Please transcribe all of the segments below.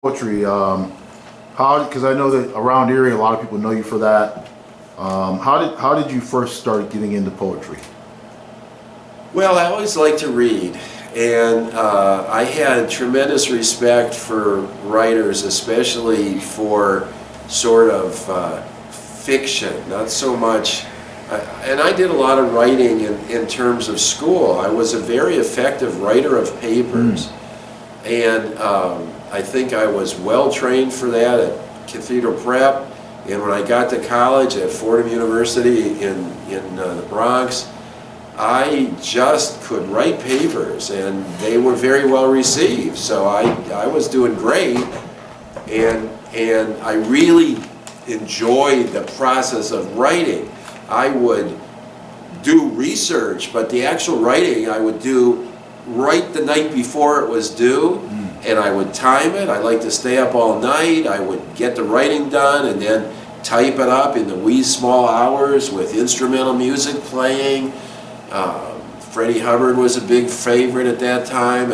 Poetry. How? Because I know that around here, a lot of people know you for that. How did you first start getting into poetry? Well, I always liked to read, and I had tremendous respect for writers, especially for sort of fiction, not so much. And I did a lot of writing in terms of school. I was a very effective writer of papers, and I think I was well trained for that at Cathedral Prep. And when I got to college at Fordham University in the Bronx, I just could write papers, and they were very well received. So I was doing great, and I really enjoyed the process of writing. I would do research, but the actual writing I would do right the night before it was due, and I would time it. I like to stay up all night. I would get the writing done and then type it up in the wee small hours with instrumental music playing. Freddie Hubbard was a big favorite at that time,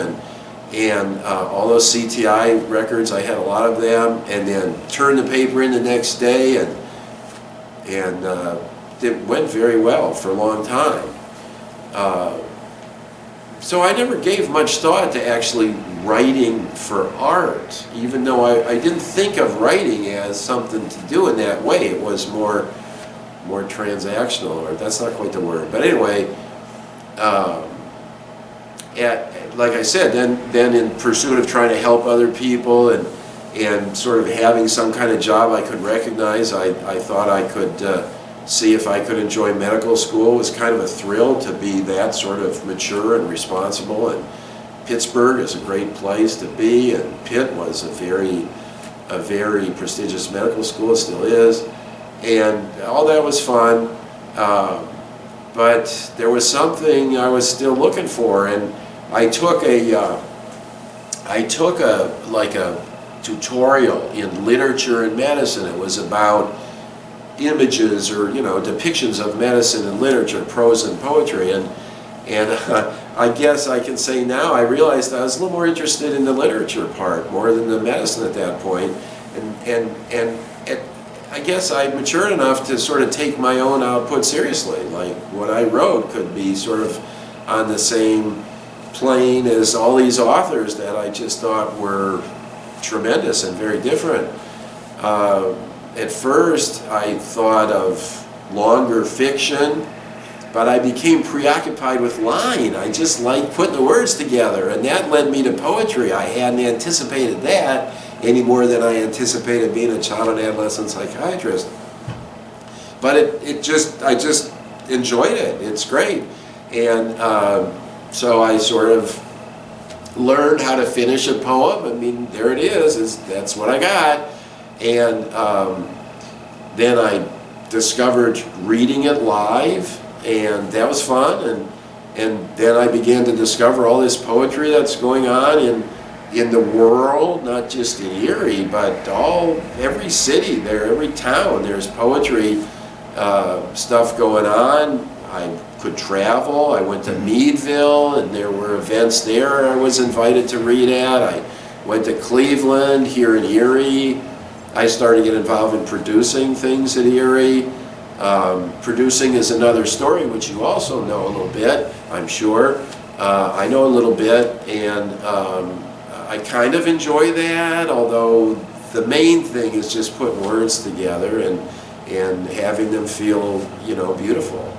and all those CTI records, I had a lot of them, and then turn the paper in the next day, and it went very well for a long time. So I never gave much thought to actually writing for art, even though I didn't think of writing as something to do in that way. It was more transactional, or that's not quite the word. But anyway, like I said, then in pursuit of trying to help other people and sort of having some kind of job I could recognize, I thought I could see if I could enjoy medical school. It was kind of a thrill to be that sort of mature and responsible, and Pittsburgh is a great place to be, and Pitt was a very prestigious medical school, it still is, and all that was fun, but there was something I was still looking for, and I took a tutorial in literature and medicine. It was about images, or depictions of medicine and literature, prose and poetry, and I guess I can say now I realized I was a little more interested in the literature part more than the medicine at that point, and I guess I matured enough to sort of take my own output seriously. Like, what I wrote could be sort of on the same plane as all these authors that I just thought were tremendous and very different. At first, I thought of longer fiction, but I became preoccupied with line. I just liked putting the words together, and that led me to poetry. I hadn't anticipated that any more than I anticipated being a child and adolescent psychiatrist. But I just enjoyed it. It's great. And so I sort of learned how to finish a poem. I mean, there it is. That's what I got. And then I discovered reading it live, and that was fun. And then I began to discover all this poetry that's going on in the world, not just in Erie, but every city there, every town, there's poetry stuff going on. I could travel. I went to Meadville, and there were events there I was invited to read at. I went to Cleveland, here in Erie. I started to get involved in producing things at Erie. Producing is another story, which you also know a little bit, I'm sure. I know a little bit, and I kind of enjoy that, although the main thing is just putting words together and having them feel, beautiful.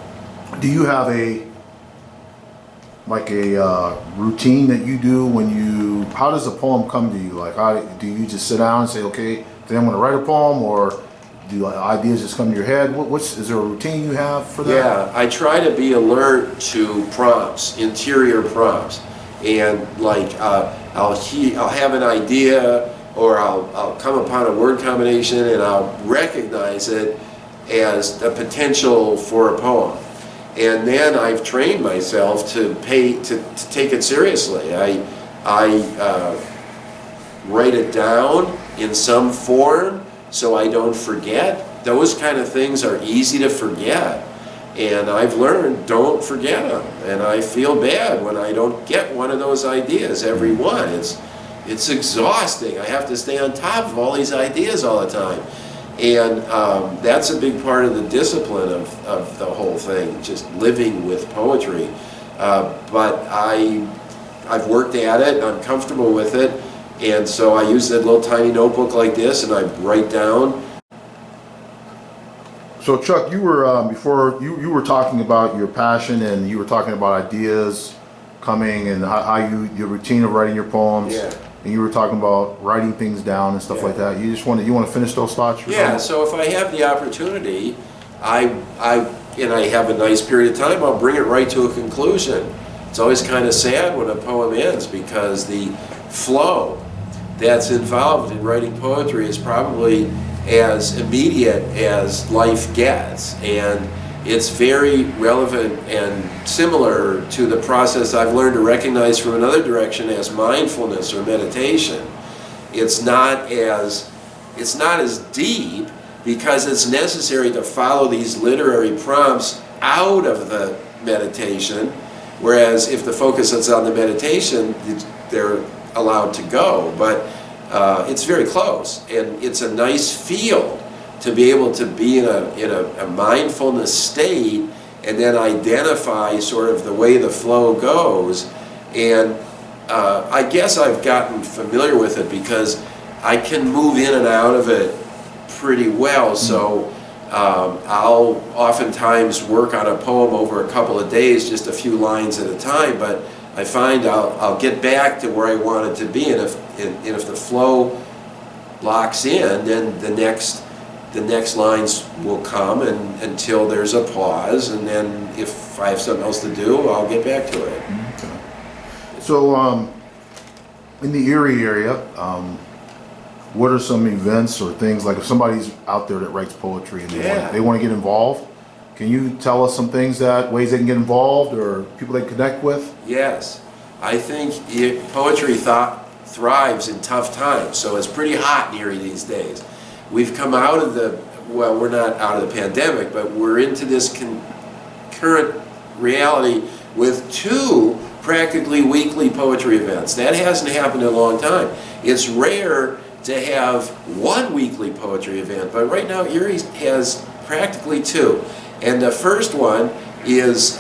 Do you have a routine that you do how does a poem come to you? Like, how do you just sit down and say, okay, today I'm going to write a poem, or do ideas just come to your head? Is there a routine you have for that? Yeah, I try to be alert to prompts, interior prompts, and like I'll have an idea, or I'll come upon a word combination, and I'll recognize it as a potential for a poem. And then I've trained myself to take it seriously. I write it down in some form so I don't forget. Those kind of things are easy to forget, and I've learned, don't forget them. And I feel bad when I don't get one of those ideas, every one. it's exhausting. I have to stay on top of all these ideas all the time. And that's a big part of the discipline of the whole thing, just living with poetry. But I've worked at it, I'm comfortable with it, and so I use a little tiny notebook like this and I write down. So Chuck, you were before you were talking about your passion, and you were talking about ideas coming and how your routine of writing your poems. Yeah. And you were talking about writing things down and stuff like that. You want to finish those thoughts? Yeah. So if I have the opportunity, I have a nice period of time, I'll bring it right to a conclusion. It's always kind of sad when a poem ends, because the flow that's involved in writing poetry is probably as immediate as life gets, and it's very relevant and similar to the process I've learned to recognize from another direction as mindfulness or meditation. It's not as deep, because it's necessary to follow these literary prompts out of the meditation, whereas if the focus is on the meditation, they're allowed to go. But it's very close, and it's a nice field to be able to be in a mindfulness state and then identify sort of the way the flow goes. And I guess I've gotten familiar with it because I can move in and out of it pretty well. So I'll oftentimes work on a poem over a couple of days, just a few lines at a time, but I find I'll get back to where I want it to be, and if the flow locks in, then the next lines will come, and until there's a pause, and then if I have something else to do, I'll get back to it. Okay. So in the Erie area, what are some events or things, like if somebody's out there that writes poetry and they want to get involved? Can you tell us some things, ways they can get involved, or people they connect with? Yes, I think poetry thrives in tough times, so it's pretty hot in Erie these days. We've come out of we're not out of the pandemic, but we're into this current reality with 2 practically weekly poetry events. That hasn't happened in a long time. It's rare to have 1 weekly poetry event, but right now Erie has practically 2. And the first one is,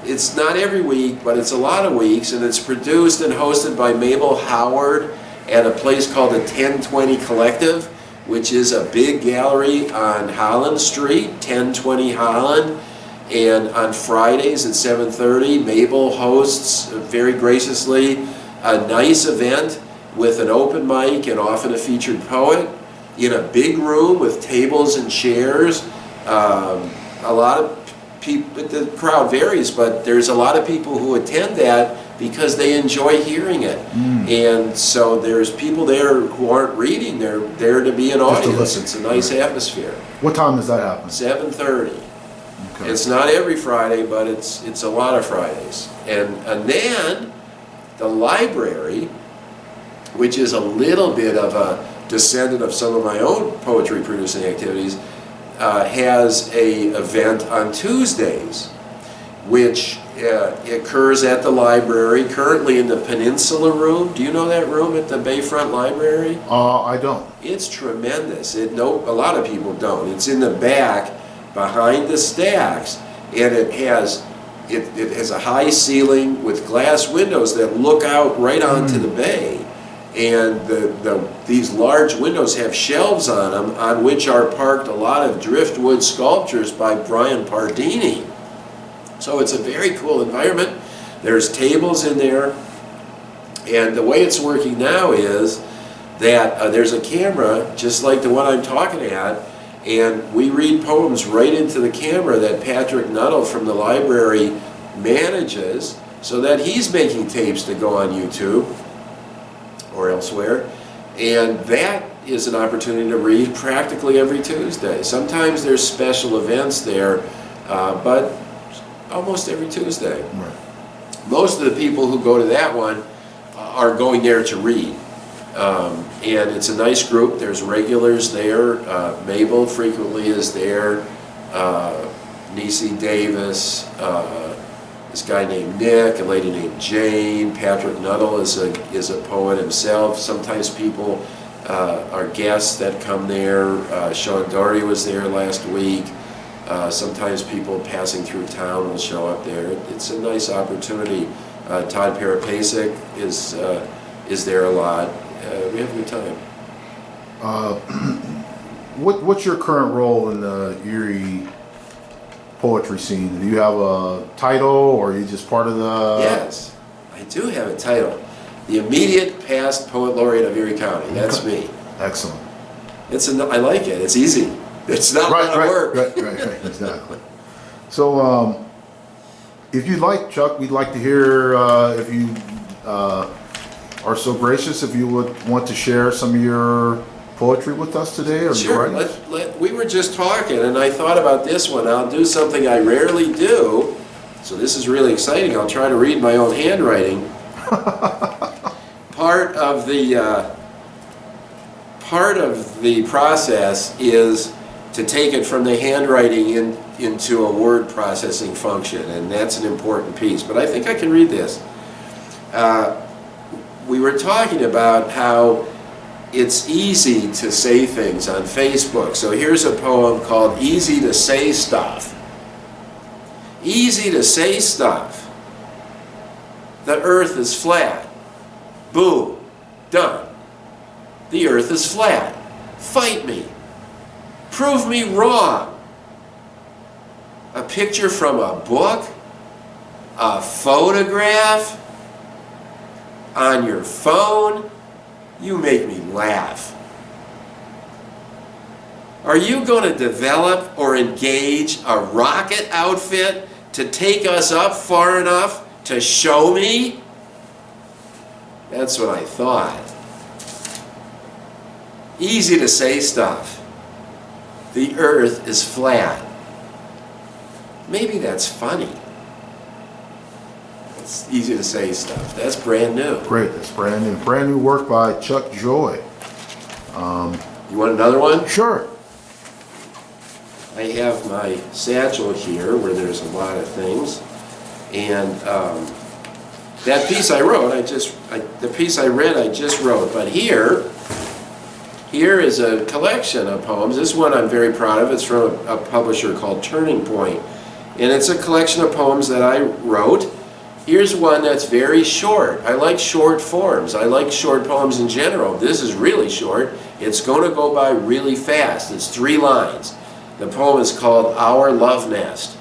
it's not every week, but it's a lot of weeks, and it's produced and hosted by Mabel Howard at a place called the 1020 Collective, which is a big gallery on Holland Street, 1020 Holland. And on Fridays at 7:30, Mabel hosts very graciously a nice event with an open mic and often a featured poet in a big room with tables and chairs. A lot of people, the crowd varies, but there's a lot of people who attend that because they enjoy hearing it. And so there's people there who aren't reading, they're there to be an audience. It's a nice atmosphere. What time does that happen? 7:30. Okay. It's not every Friday, but it's a lot of Fridays. And then the library, which is a little bit of a descendant of some of my own poetry producing activities, has a event on Tuesdays, which occurs at the library, currently in the Peninsula Room. Do you know that room at the Bayfront Library? I don't. It's tremendous. A lot of people don't. It's in the back, behind the stacks, and it has a high ceiling with glass windows that look out right onto the bay. And these large windows have shelves on them, on which are parked a lot of driftwood sculptures by Brian Pardini. So it's a very cool environment. There's tables in there, and the way it's working now is that there's a camera just like the one I'm talking at, and we read poems right into the camera that Patrick Nuttall from the library manages, so that he's making tapes to go on YouTube or elsewhere, and that is an opportunity to read practically every Tuesday. Sometimes there's special events there, but almost every Tuesday. Right. Most of the people who go to that one are going there to read, and it's a nice group. There's regulars there. Mabel frequently is there, Niecy Davis, this guy named Nick, a lady named Jane. Patrick Nuttall is a poet himself. Sometimes people are guests that come there. Sean Doherty was there last week. Sometimes people passing through town will show up there. It's a nice opportunity. Todd Parapasic is there a lot. We have a good time. What's your current role in the Erie poetry scene? Do you have a title, or are you just part of the... Yes, I do have a title. The immediate past poet laureate of Erie County. That's me. Excellent. I like it. It's easy. It's not a lot of work. Right, exactly. So, if you'd like, Chuck, we'd like to hear, if you are so gracious, if you would want to share some of your poetry with us today, or Sure. your writings? We were just talking, and I thought about this one. I'll do something I rarely do, so this is really exciting. I'll try to read my own handwriting. Part of the process is to take it from the handwriting into a word processing function, and that's an important piece. But I think I can read this. We were talking about how it's easy to say things on Facebook. So here's a poem called Easy to Say Stuff. Easy to say stuff. The earth is flat. Boom. Done. The earth is flat. Fight me. Prove me wrong. A picture from a book? A photograph? On your phone? You make me laugh. Are you going to develop or engage a rocket outfit to take us up far enough to show me? That's what I thought. Easy to say stuff. The earth is flat. Maybe that's funny. It's easy to say stuff. That's brand new. Great, that's brand new. Brand new work by Chuck Joy. You want another one? Sure. I have my satchel here where there's a lot of things. And that piece I wrote, the piece I read, I just wrote. But here is a collection of poems. This one I'm very proud of. It's from a publisher called Turning Point. And it's a collection of poems that I wrote. Here's one that's very short. I like short forms. I like short poems in general. This is really short. It's going to go by really fast. It's 3 lines. The poem is called Our Love Nest.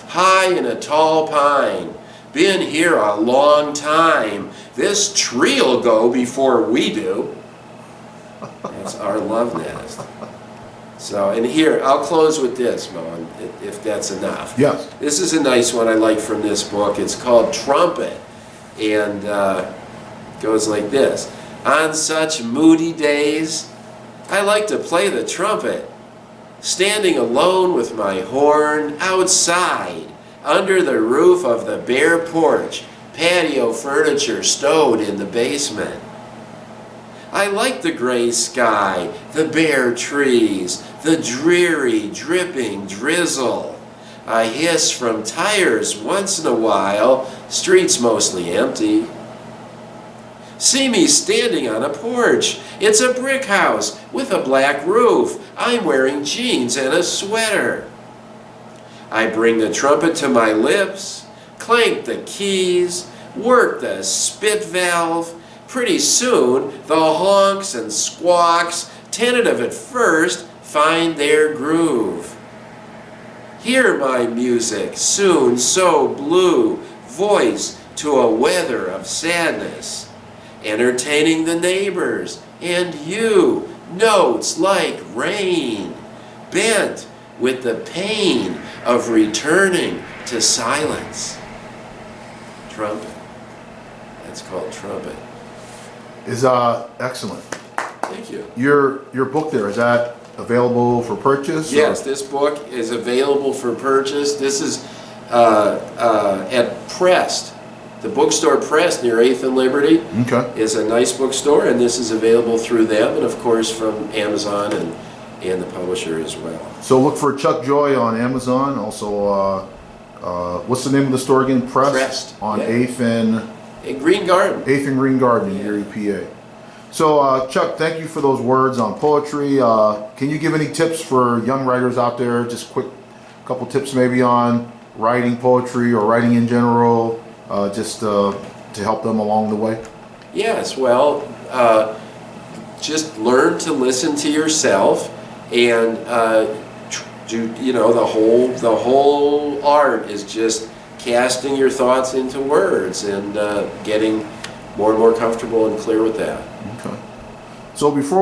High in a tall pine, been here a long time. This tree'll go before we do. That's our love nest. So, and here, I'll close with this, Mo, if that's enough. Yes. This is a nice one I like from this book. It's called Trumpet, and goes like this. On such moody days, I like to play the trumpet, standing alone with my horn outside, under the roof of the bare porch, patio furniture stowed in the basement. I like the gray sky, the bare trees, the dreary, dripping drizzle. A hiss from tires once in a while, streets mostly empty. See me standing on a porch. It's a brick house with a black roof. I'm wearing jeans and a sweater. I bring the trumpet to my lips, clank the keys, work the spit valve. Pretty soon, the honks and squawks, tentative at first, find their groove. Hear my music, soon so blue, voice to a weather of sadness, entertaining the neighbors and you, notes like rain, bent with the pain of returning to silence. Trumpet. That's called Trumpet. Is excellent. Thank you. Your book there, is that available for purchase? Yes, this book is available for purchase. This is at Prest. The bookstore Prest near 8th and Liberty is a nice bookstore, and this is available through them, and of course from Amazon and the publisher as well. So look for Chuck Joy on Amazon. Also, what's the name of the store again? Pressed, on yeah. 8th and In Green Garden. 8th and Green Garden in Erie, PA. So, Chuck, thank you for those words on poetry. Can you give any tips for young writers out there? Just quick couple tips maybe on writing poetry or writing in general, just to help them along the way? Yes, well, just learn to listen to yourself, and do, you know, the whole art is just casting your thoughts into words and getting more and more comfortable and clear with that. Okay. So before